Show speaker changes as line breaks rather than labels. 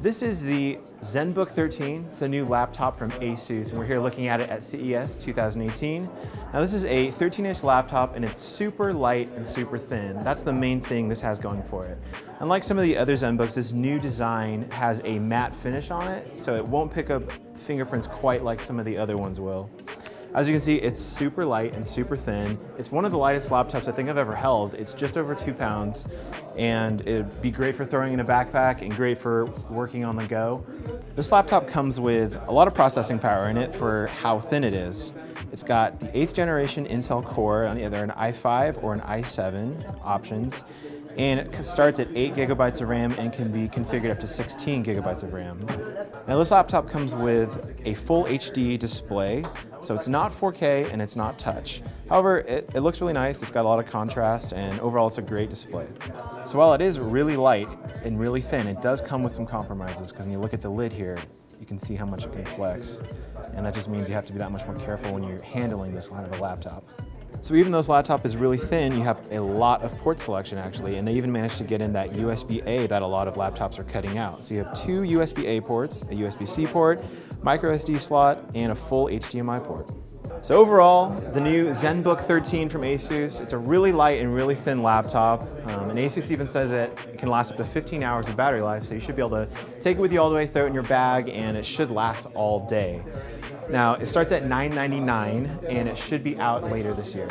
This is the ZenBook 13. It's a new laptop from ASUS, and we're here looking at it at CES 2018. Now this is a 13-inch laptop, and it's super light and super thin. That's the main thing this has going for it. Unlike some of the other ZenBooks, this new design has a matte finish on it, so it won't pick up fingerprints quite like some of the other ones will. As you can see, it's super light and super thin. It's one of the lightest laptops I think I've ever held. It's just over 2 pounds, and it'd be great for throwing in a backpack and great for working on the go. This laptop comes with a lot of processing power in it for how thin it is. It's got the 8th generation Intel Core on either an i5 or an i7 options, and it starts at 8 gigabytes of RAM and can be configured up to 16 gigabytes of RAM. Now this laptop comes with a full HD display, so it's not 4K and it's not touch. However, it looks really nice, it's got a lot of contrast, and overall it's a great display. So while it is really light and really thin, it does come with some compromises, because when you look at the lid here, you can see how much it can flex. And that just means you have to be that much more careful when you're handling this kind of a laptop. So even though this laptop is really thin, you have a lot of port selection actually, and they even managed to get in that USB-A that a lot of laptops are cutting out. So you have 2 USB-A ports, a USB-C port, micro SD slot, and a full HDMI port. So overall, the new ZenBook 13 from ASUS, it's a really light and really thin laptop, and ASUS even says that it can last up to 15 hours of battery life, so you should be able to take it with you all the way, throw it in your bag, and it should last all day. Now, it starts at $999, and it should be out later this year.